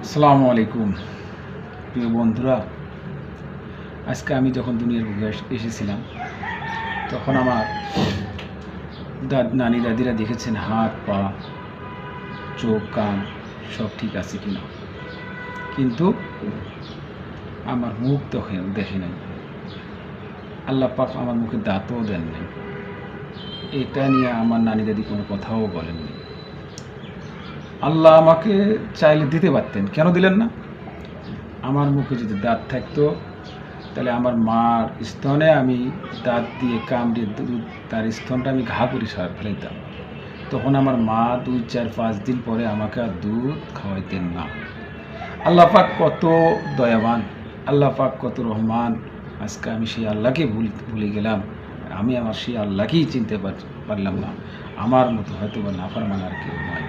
আসসালামু আলাইকুম প্রিয় বন্ধুরা। আজকে আমি যখন দুনিয়ার বুকে এসেছিলাম তখন আমার নানি দাদিরা দেখেছেন হাত পা চোখ কান সব ঠিক আছে কিনা, কিন্তু আমার মুখ দেখে নাই। আল্লাহ পাক আমার মুখে দাঁতও দেন নাই। এটা নিয়ে আমার নানি দাদি কোনো কথাও বলেননি। আল্লাহ আমাকে চাইলে দিতে পারতেন, কেন দিলেন না? আমার মুখে যদি দাঁত থাকতো তাহলে আমার মার স্তনে আমি দাঁত দিয়ে কামড়ে তার স্তনটা আমি ঘা করে ফেলাইতাম। তখন আমার মা 2, 4, 5 দিন পরে আমাকে আর দুধ খাওয়াইতেন না। আল্লাহ পাক কত দয়াবান, আল্লাহ পাক কত রহমান। আজকে আমি সেই আল্লাহকে ভুলে গেলাম। আমি আমার সেই আল্লাহকেই চিনতে পারলাম না। আমার মতো হয়তো বা নাফরমান আর কেউ নয়।